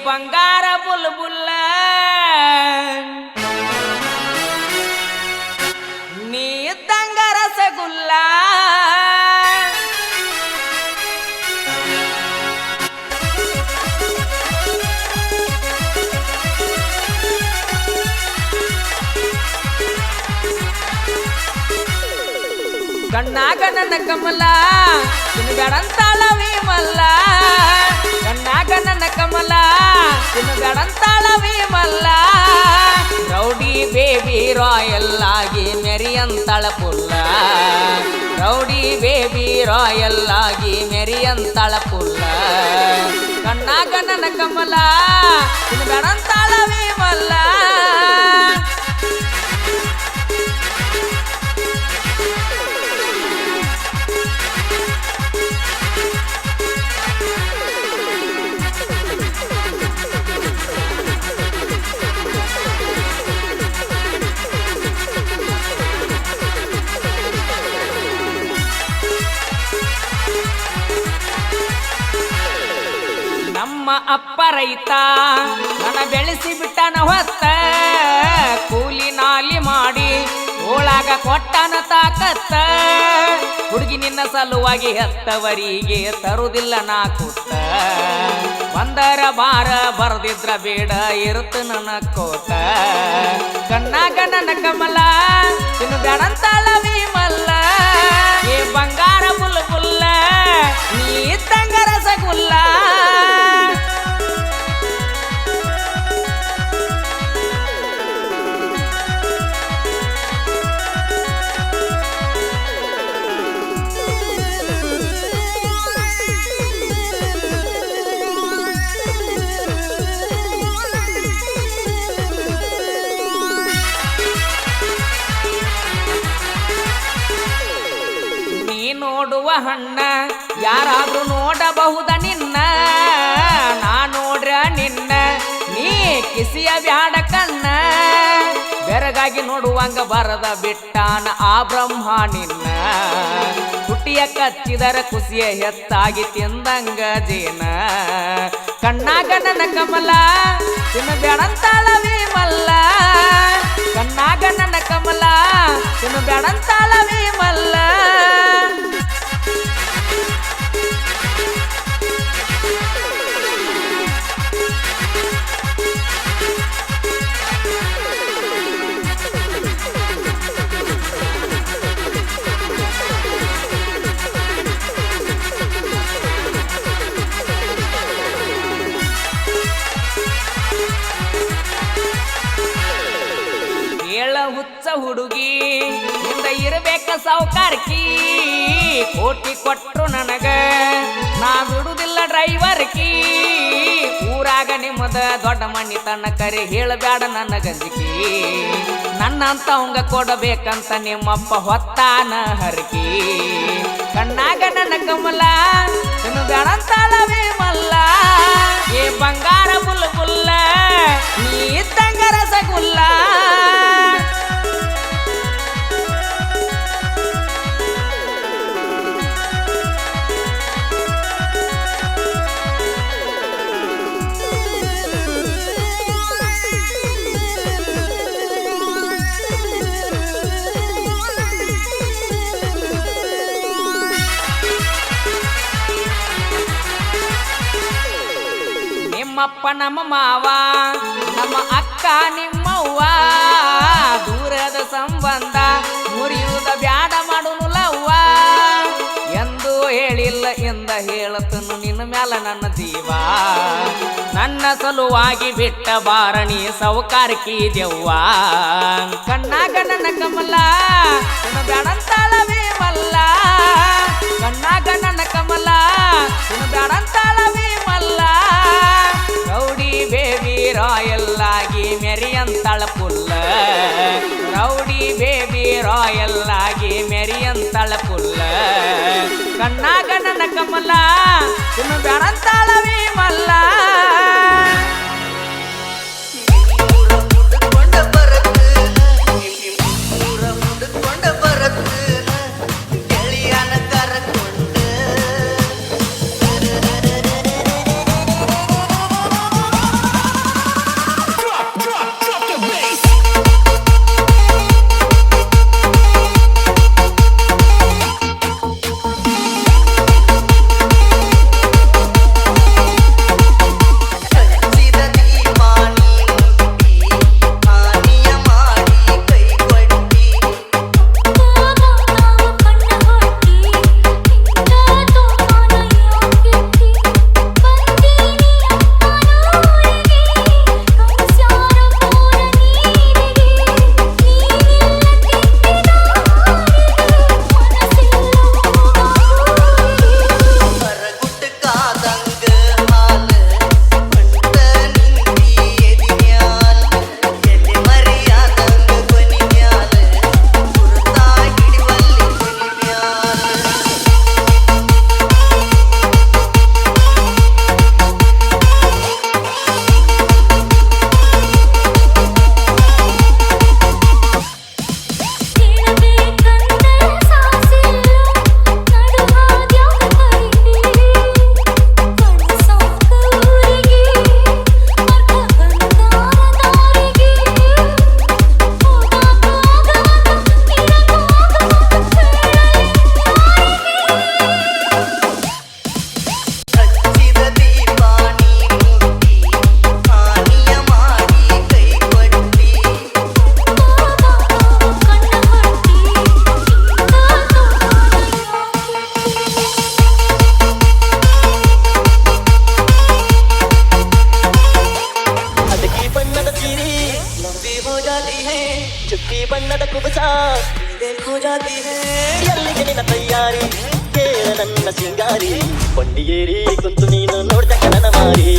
ಬಂಗಾರ ಬುಲ್ಬುಲ್ಲ ನೀ ಇದ್ದಂಗ ರಸಗುಲ್ಲ ಕಣ್ಣಾಗ ನನ್ನ ಕಮಲ ತಿನ್ಬೇಡಂತಾಳ ವಿಮಲ್ಲ ಕಣ್ಣಾಗ ನನ್ನ ಕಮಲ ತಿನ್ಬೇಡಂತಾಳ ವಿಮಲ್ಲ ರೌಡಿ ಬೇಬಿ ರಾಯಲ್ ಆಗಿ ಮೆರಿಯಂತಾಳ ಪುಲ್ಲ ರೌಡಿ ಬೇಬಿ ರಾಯಲ್ ಆಗಿ ಮೆರಿಯಂತಾಳ ಪುಲ್ಲ ಕಣ್ಣಾಗ ನನ್ನ ಕಮಲ ತಿನ್ಬೇಡಂತಾಳ ವಿಮಲ್ಲ ನಮ್ಮ ಅಪ್ಪ ರೈತ ನನ್ನ ಬೆಳೆಸಿ ಬಿಟ್ಟನ ಹೊತ್ತ ಕೂಲಿ ನಾಲಿ ಮಾಡಿ ಓಳಾಗ ಕೊಟ್ಟನ ತಾಕತ್ತ ಹುಡುಗಿ ನಿನ್ನ ಸಲುವಾಗಿ ಹೆತ್ತವರಿಗೆ ತರುವುದಿಲ್ಲ ನಾ ಕೂತ ಬಂದರ ಬಾರ ಬರದಿದ್ರ ಬೇಡ ಇರುತ್ತ ನನ್ನ ಕೋಟ ಕಣ್ಣಾಗ ನನ್ನ ಕಮಲ ಇನ್ನು ಬೇಡಂತಾಳ ವಿಮಲ್ಲ ಏ ಬಂಗಾರ ಬುಲ್ಬುಲ್ಲ ನೀ ಇದ್ದಂಗ ರಸಗುಲ್ಲ ನೋಡುವ ಹಣ್ಣ ಯಾರಾದ್ರೂ ನೋಡಬಹುದ ನಿನ್ನ ನಾ ನೋಡ್ರ ನಿನ್ನ ನೀ ಕಿಸಿಯ ಬ್ಯಾಡ ಕಣ್ಣ ಬೆರಗಾಗಿ ನೋಡುವಂಗ ಬರದ ಬಿಟ್ಟಾನ ಆ ಬ್ರಹ್ಮ ನಿನ್ನ ಹುಟ್ಟಿಯ ಕಚ್ಚಿದರ ಖುಷಿಯ ಹೆತ್ತಾಗಿ ತಿಂದಂಗ ಜೇನ ಕಣ್ಣಾಗ ನನ್ನ ಕಮಲ ತಿನ್ನ ಬ್ಯಾಡಂತಾಳ ವಿಮಲ್ಲ ಕಣ್ಣಾಗ ನನ್ನ ಕಮಲ ತಿನ್ನ ಬ್ಯಾಡಂತಾಳ ವಿಮಲ್ಲ ಹುಚ್ಚ ಹುಡುಗಿ ಹಿಂದ ಇರಬೇಕ ಸಾವುಕಾರ್ಕಿ ಕೋಟಿ ಕೊಟ್ರು ನನಗ ನಾ ಬಿಡುದಿಲ್ಲ ಡ್ರೈವರ್ಕಿ ಊರಾಗ ನಿಮ್ಮದ ದೊಡ್ಡ ಮಣ್ಣಿ ತನ್ನ ಕರೆ ಹೇಳಬೇಡ ನನ್ನ ಗಂಜಿಕಿ ನನ್ನಂತ ಅವಂಗ ಕೊಡಬೇಕಂತ ನಿಮ್ಮಪ್ಪ ಹೊತ್ತಾನ ಹರಕಿ ಕಣ್ಣಾಗ ನನ್ನ ಕಮಲ ಇನ್ನು ಬೇಡಂತಾಳ ವಿಮಲ್ಲ ಏ ಬಂಗಾರ ಬುಲ್ಬುಲ್ಲ ನೀ ಇದ್ದಂಗ ರಸಗುಲ್ಲ ನಿಮ್ಮಪ್ಪ ನಮ್ಮ ಮಾವ ನಮ್ಮ ಅಕ್ಕ ನಿಮ್ಮವ್ವ ದೂರದ ಸಂಬಂಧ ಮುರಿಯುವುದ ಬ್ಯಾಡ ಮಾಡುನುಲವ್ವ ಎಂದು ಹೇಳಿಲ್ಲ ಎಂದ ಹೇಳತನು ನಿನ್ನ ಮ್ಯಾಲ ನನ್ನ ಜೀವ ನನ್ನ ಸಲುವಾಗಿ ಬಿಟ್ಟ ಬಾರಣಿ ಸೌಕಾರ್ಕಿ ದೆವ್ವ ಕಣ್ಣಾಗ ನನ್ನ ಕಮಲ ನಿನ್ನ ಬ್ಯಾಡಂತಾಳ ವಿಮಲ್ಲ ಕಣ್ಣಾಗ ನನ್ನ ಕಮಲ ನಿನ್ನ ಬ್ಯಾಡಂತಾಳ ವಿಮಲ್ಲ ರೌಡಿ ಬೇಬಿ ರಾಯಲ್ ಆಗಿ ಮೆರಿಯಂತಾಳ ಪುಲ್ಲ ರೌಡಿ ಬೇಬಿ ರಾಯಲ್ ಆಗಿ ಮೆರಿಯಂತಾಳ ಪುಲ್ಲ ಕಣ್ಣಾಗ ನನ್ನ ಕಮಲ ಇನ್ನು ಬೇಡಂತಾಳ ವಿಮಲ್ಲ ಗೆಳೆಯನ ಕರಕೊಂಡು ಮಾರಿ ಕೇಳ ನನ್ನ ಸಿಂಗಾರಿ ಕೊಂಡಿಗೇರಿ ಕುಂತು ನೀನು ನೋಡ್ತಕ್ಕ ನನ್ನ ಮಾರಿ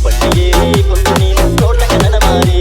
ಕೊಂಡಿಗೇರಿ ಕುಂತು ನೀನು ನೋಡ್ತಕ್ಕ ನನ್ನ ಮಾರಿ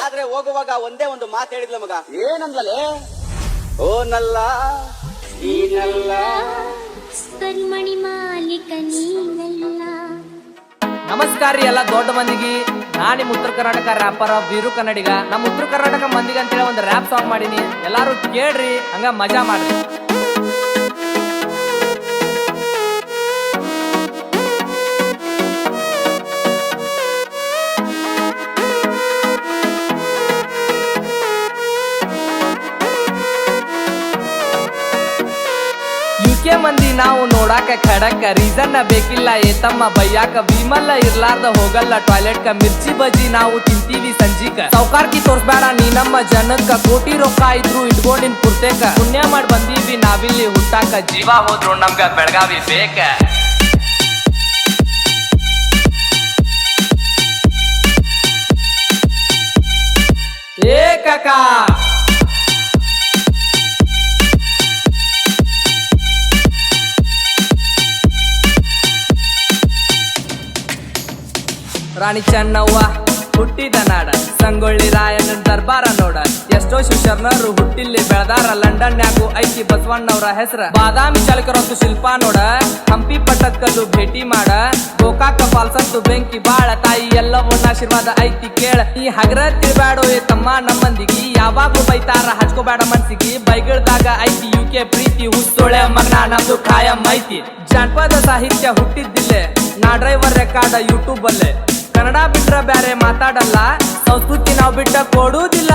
ಆದ್ರೆ ಹೋಗುವಾಗ ಒಂದೇ ಒಂದು ಮಾತು ಹೇಳಿದ್ಲ ಮಗ. ಏನಂದ್ಲೇ? ಓ ನಲ್ಲ ಈ ನಲ್ಲ ಕರಿಮಣಿ ಮಾಲೀಕ ನೀನಲ್ಲ. ನಮಸ್ಕಾರ ರೀ ಎಲ್ಲ ದೊಡ್ಡ ಮಂದಿಗೆ. ನಾ ನಿಮ್ ಉತ್ತರ ಕರ್ನಾಟಕ ರ್ಯಾಪರ್ ವೀರು ಕನ್ನಡಿಗ. ನಮ್ಮ ಉತ್ತರ ಕರ್ನಾಟಕ ಮಂದಿಗೆ ಅಂತೇಳಿ ಒಂದು ರ್ಯಾಪ್ ಸಾಂಗ್ ಮಾಡೀನಿ. ಎಲ್ಲಾರು ಕೇಳ್ರಿ, ಹಂಗ ಮಜಾ ಮಾಡ್ರಿ. ಯುಕೆ ಮಂದಿ ನಾವು ನೋಡಾಕ ಖಡಕ ರೀಸನ್ ಬೇಕಿಲ್ಲ ಏತಮ್ಮ ಬೈಯಾಕ ವಿಮಲ್ಲ ಇರ್ಲಾರ್ದ ಹೋಗಲ್ಲ ಟಾಯ್ಲೆಟ್ ಕ ಮಿರ್ಚಿ ಬಜ್ಜಿ ನಾವು ತಿಂತೀವಿ ಸಂಜಿಕ ಸೌಕಾರ್ಕಿ ತೋರ್ಸ್ಬೇಡ ನೀ ನಮ್ಮ ಜನಕ್ಕ ಕೋಟಿ ರೊಕ್ಕ ಇದ್ರು ಇಟ್ಕೊಂಡಿನ್ ಪುರ್ತೇಕ ಪುಣ್ಯ ಮಾಡಿ ಬಂದೀವಿ ನಾವಿಲ್ಲಿ ಹುಟ್ಟಾಕ ಜೀವ ಹೋದ್ರು ನಮ್ಗ ಬೆಳಗಾವಿ ಬೇಕ ಏ ಕಾಕಾ ರಾಣಿ ಚೆನ್ನವ್ವ ಹುಟ್ಟಿದ ನಾಡ ಸಂಗೊಳ್ಳಿ ರಾಯನ ದರ್ಬಾರ ನೋಡ ಎಷ್ಟೋ ಶಿವಶರಣರು ಹುಟ್ಟಿಲ್ಲಿ ಬೆಳದಾರ ಲಂಡನ್ಯಾಗು ಐತಿ ಬಸವಣ್ಣವ್ರ ಹೆಸರ ಬಾದಾಮಿ ಚಾಲಕರತ್ತು ಶಿಲ್ಪ ನೋಡ ಹಂಪಿ ಪಟ್ಟದಕಲ್ಲು ಭೇಟಿ ಮಾಡ ಗೋಕಾಕ ಫಾಲ್ಸತ್ತು ಬೆಂಕಿ ಬಾಳ ತಾಯಿ ಎಲ್ಲವನ್ನ ಆಶೀರ್ವಾದ ಐತಿ ಕೇಳ ಈ ಹಗರ ತಿಳ್ಬ್ಯಾಡೋ ಏ ತಮ್ಮ ನಮ್ಮಂದಿಗಿ ಯಾವಾಗೂ ಬೈತಾರ ಹಚ್ಕೋಬೇಡ ಮನ್ಸಿಗಿ ಬೈಗಿಳ್ದಾಗ ಐತಿ ಯುಕೆ ಪ್ರೀತಿ ಹುಟ್ಟೋಳೆ ಮಗನ ನಮ್ದು ಖಾಯಂ ಐತಿ ಜಾನಪದ ಸಾಹಿತ್ಯ ಹುಟ್ಟಿದ್ದಿಲ್ಲೇ ನಾ ಡ್ರೈವರ್ ರೆಕಾರ್ಡ್ ಯೂಟ್ಯೂಬ್ ಅಲ್ಲೇ ಕನ್ನಡ ಬಿಟ್ರ ಬ್ಯಾರೆ ಮಾತಾಡಲ್ಲ ಸಂಸ್ಕೃತಿ ನಾವು ಬಿಟ್ಟ ಕೊಡುವುದಿಲ್ಲ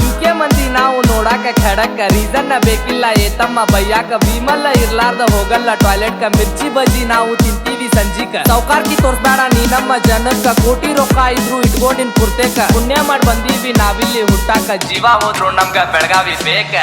ಯುಕೆ ಮಂದಿ ನಾವು ನೋಡಾಕ ಖಡಕ ರೀಸನ್ ಬೇಕಿಲ್ಲ ಏತಮ್ಮ ಬೈಯಾಕ ವಿಮಲ್ಲ ಇರ್ಲಾರ್ದ ಹೋಗಲ್ಲ ಟಾಯ್ಲೆಟ್ ಕ ಮಿರ್ಚಿ ಬಜ್ಜಿ ನಾವು ತಿಂತೀವಿ ಸಂಜಿಕ ಸೌಕಾರ್ಕಿ ತೋರ್ಸ್ಬೇಡ ನೀ ನಮ್ಮ ಜನಕ್ಕ ಕೋಟಿ ರೊಕ್ಕ ಇದ್ರು ಇಟ್ಕೊಂಡಿನ್ ಪುರ್ತೇಕ ಪುಣ್ಯ ಮಾಡಿ ಬಂದೀವಿ ನಾವಿಲ್ಲಿ ಹುಟ್ಟಾಕ ಜೀವ ಹೋದ್ರು ನಮ್ಗ ಬೆಳಗಾವಿ ಬೇಕ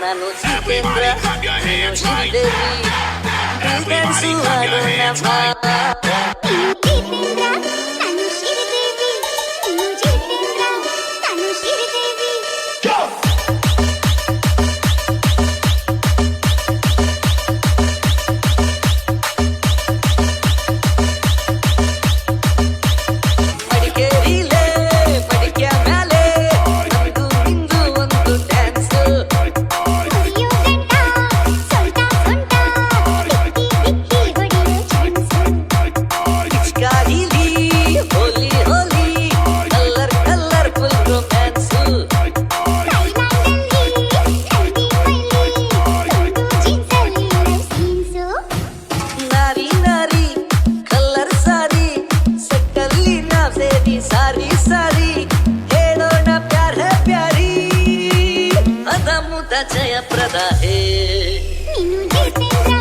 ನಾನು ಜಿತೇಂದ್ರ ನೀನು ಶ್ರೀದೇವಿ ಡ್ಯಾನ್ಸು ಆಡೋಣ ಬಾ. ನೀನು ಜಿತೇಂದ್ರ ನಾನು ಶ್ರೀದೇವಿ ನೀನು ಜಿತೇಂದ್ರ ನಾನು ಶ್ರೀದೇವಿ ಮಡಿಕೇರಿಲೇ ಮಡಿಕೆ ಮ್ಯಾಲೆ ನಮ್ದು ನಿಂದು ಒಂದು ಡ್ಯಾನ್ಸು. ಹೊಡೆಯೋ ಗಂಟ ಸೊಂಟ ಸೊಂಟ ದಿಕ್ಕಿ ಹೊಡೆಯೋ ಚಾನ್ಸು ಪಿಚ್ಕಾರಿಲಿ ಹೋಲಿ ಹೋಲಿ ಕಲ್ಲರ್ ಕಲ್ಲರ್ಫುಲ್ ರೊಮ್ಯಾನ್ಸು. ಥೈಲ್ಯಾಂಡಲ್ಲಿ ಹಳ್ಳಿ ಮೈಲಿ ಒಂದು ಜೀನ್ಸಲ್ಲಿ ಸೀನ್ಸು ನಾರಿ ನಾರಿ ಕಲ್ಲರ್ ಸಾರಿ ಸಕ್ಕಲ್ಲಿ ನಾ ಸೇರಿ ಸಾರಿ ಸಾರಿ ಹೇಳೋಣ ಪ್ಯಾರ ಪ್ಯಾರಿ ಅದ ಮುದ ಜಯಪ್ರದ ಹೇ. ನೀನು ಜಿತೇಂದ್ರ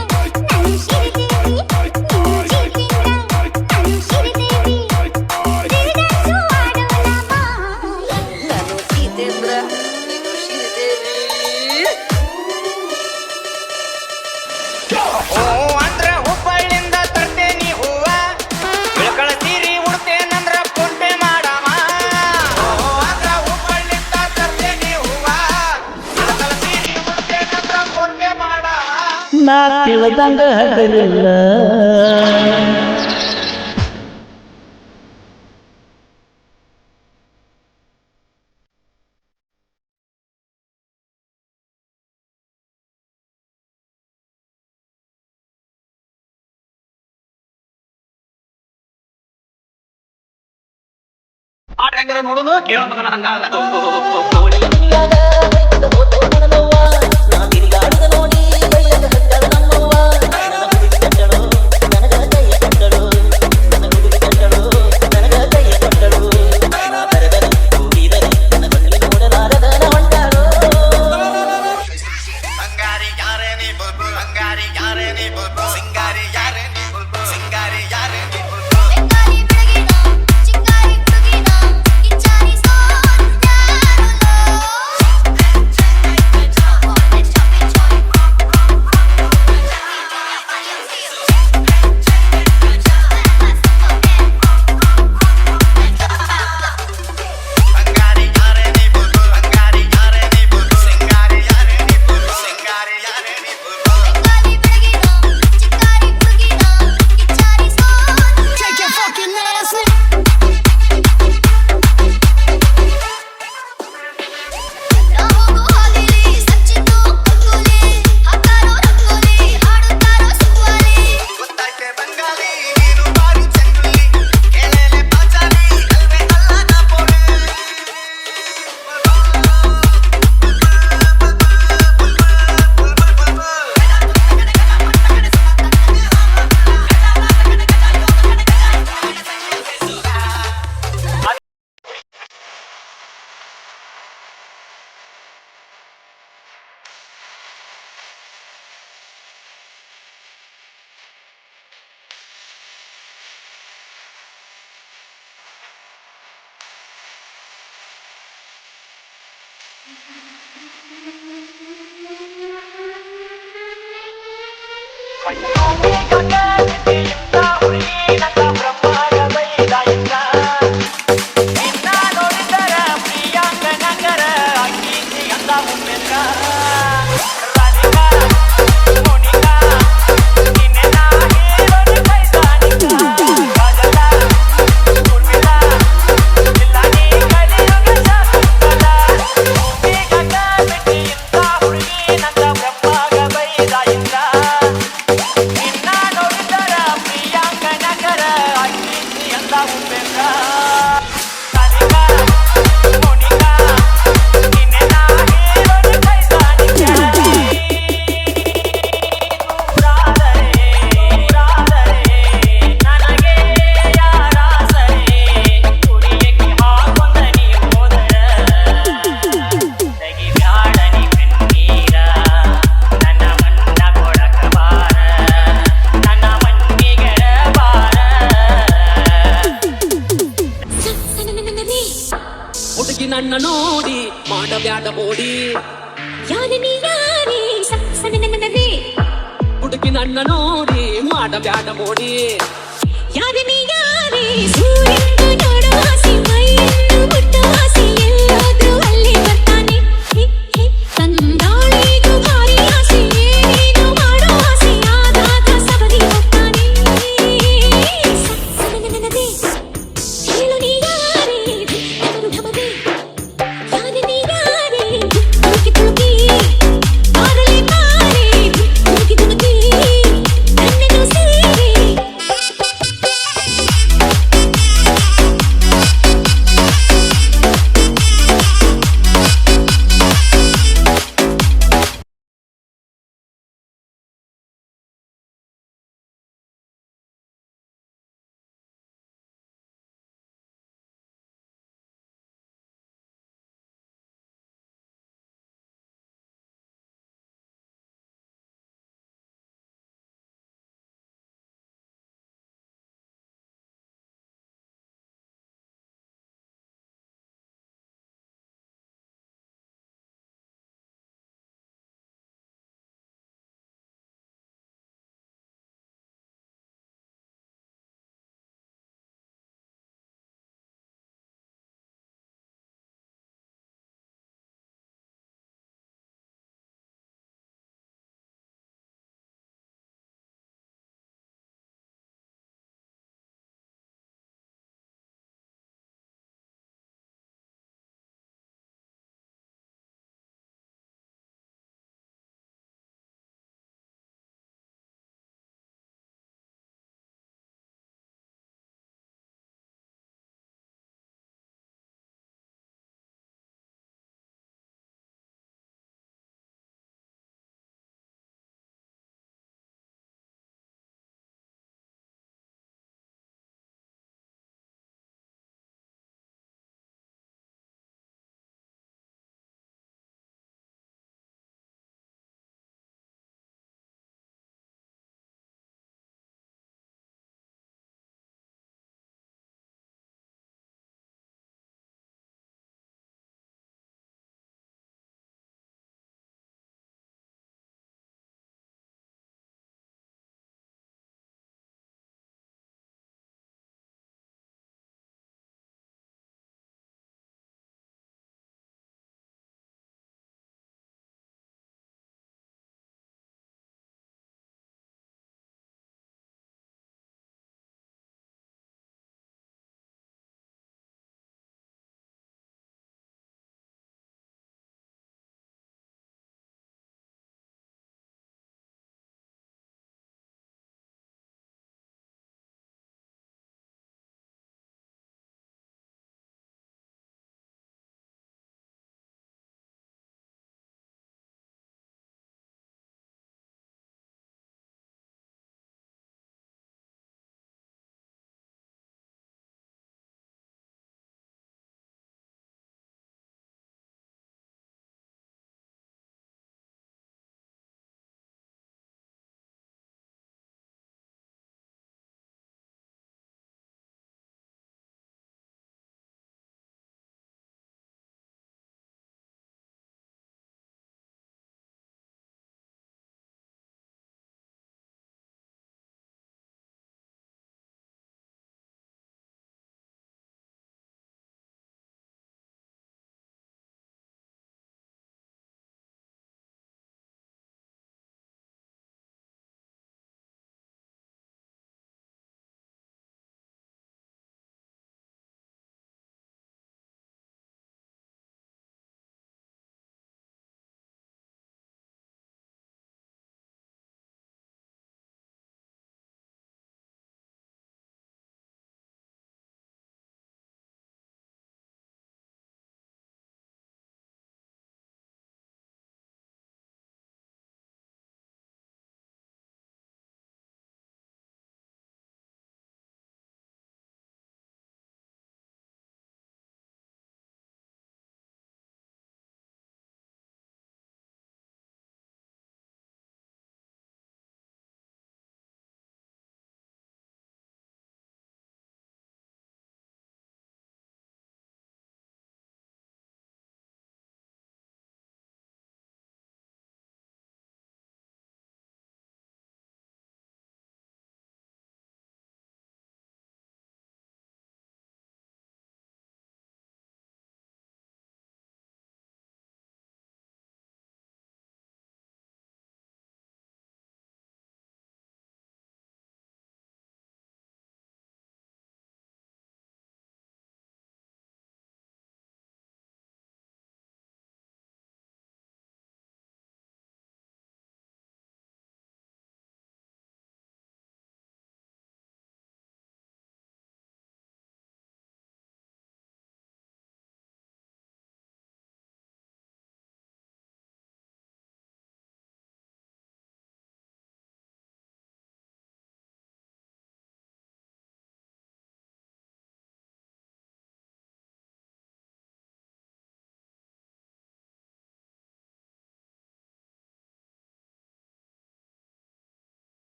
ನಾನು ಶ್ರೀದೇವಿ ನೀನು ಜಿತೇಂದ್ರ ನಾನು ಶ್ರೀದೇವಿ ಡ್ಯಾನ್ಸು ಆಡೋಣ ಬಾ. ನಾನು ಜಿತೇಂದ್ರ ನೀನು ಶ್ರೀದೇವಿ. ಓ ಅಂದ್ರ ಹುಬ್ಬಳ್ಳಿಂದ ತರ್ತೇನಿ ಹೂವ ಇಳ್ಕಳ ತೀರಿ ಉಡ್ತೇನಂದ್ರ ಪುಂಟೆ ಮಾಡವ. ಓ ಅಂದ್ರ ಹುಬ್ಬಳ್ಳಿಂದ ತರ್ತೇನಿ ಹೂವ ಇಳ್ಕಳ ತೀರಿ ಉಡ್ತೇನಂದ್ರ ಪುಂಟೆ ಮಾಡವ. ನಾ ತಿಳಿದಂಗ ಹಗಲಿಲ್ಲ ಆಟ ಹೆಂಗದ ನೋಡುದು ಕೇಳೋದು ಹಂಗಾದ. ಅಂಗಾರಿ ಯಾರೇ ನೀ ಬುಲ್ಬುಲ್ ಅಂಗಾರಿ ಯಾರೇ ನೀ ಬುಲ್ಬುಲ್ ಸಿಂಗಾರಿ ಯಾರೇ ನೀ ಬುಲ್ಬುಲ್ ಸಿಂಗಾರಿ ಯಾರೇ ನೀ ಬುಲ್ಬುಲ್ ಬೆಂಗಾಲಿ ಬೆಳಗಿನ ಚಿಂಗಾರಿ ಹುಡುಗಿನ ಕಿಚ್ಚಾರಿ ಅಂಗಾರಿ ಯಾರೇ ನೀ ಬುಲ್ಬುಲ್ ಅಂಗಾರಿ ಯಾರೇ ನೀ ಬುಲ್ಬುಲ್ ಸಿಂಗಾರಿ ಯಾರೇ ನೀ ಬುಲ್ಬುಲ್ ಸಿಂಗಾರಿ ಯಾರೇ ನೀ ಬುಲ್ಬುಲ್ ಬೆಂಗಾಲಿ ಬೆಳಗಿನ ಚಿಂಗಾರಿ ಹುಡುಗಿನ ಕಿಚ್ಚಾರಿ Take your fucking ass ಹೋಗು ಹಾದಿಲಿ ಸಚ್ಚಿತು ಕುತ್ತೂಲಿ ಹಾಕಾರೋ ರಂಗೋಲಿ ಹಾಡುತ್ತಾರೋ ಸುವಾಲಿ ಗೊತ್ತಾಯ್ತೆ ಬಂಗಾಲಿ ನೀನು ಬಾರಿ ಚೆಂಗುಲಿ ಕೇಳಲೆ ಪಾಚಾಲಿ ಅಲ್ವೇ ಅಲ್ಲ ನಾ ಪೋಲಿ ನಿನ್ನ ನೋಡಿದರ ಪ್ರಿಯಾಂಕ ನಗರ ಅಕ್ಕಿ ಅಂದ ಉಮ್ಮೆಲ್ಲ ರಾಧಿಕಾ ಮೋನಿಕಾ ನಿನ್ನೆ ನಾ ಹೇಳೋದು ಕೈಸಾನಿಕ ಕಾಜಲ ಉರ್ಮಿಳಾ ಇಲ್ಲ ನೀ ಕಲಿಯುಗ ಶಾಕುಂತಲ ಭೂಮಿಗ ಬಿಟ್ಟಿ ಇಂಥ ಹುಡುಗಿ ನಂದ ಬ್ರಹ್ಮಗ ಬೈದ ಇಂದ್ರ ನಿನ್ನ ನೋಡಿದರ ಪ್ರಿಯಾಂಕ ನಗರ ಅಕ್ಕಿ ಅಂದ ಉಮ್ಮೆಲ್ಲ ರಾಧಿಕಾ ಮೋನಿಕಾ ನಿನ್ನೆ ನಾ ಹೇಳೋದು ಕೈಸಾನಿಕ ನನಗೆ ಯಾರ ಸರಿ ಕುಡಿಯಕ್ಕೆ ಹಾಕೊಂಡ ನೀ ಹೋದರ ತೆಗಿ ಬ್ಯಾಡ ನೀ ಕಣ್ಣೀರ ನನ್ನ ಮಣ್ಣ ಕೊಡಕ ಬಾರ ನನ್ನ ಮಣ್ಣಿಗರ ಬಾರ ಹುಡುಗಿ ನನ್ನ ನೋಡಿ ಮಾಡಬ್ಯಾಡ ಬೋಡಿ ಯಾರನಿ ಯಾರೇ ಸಣ್ಣನರೇ ಹುಡುಕಿ ನನ್ನ ನೋಡಿ ಮಾಡ ಬ್ಯಾಡ ಮೋಡಿ ಯಾರನಿ ಯಾರೇ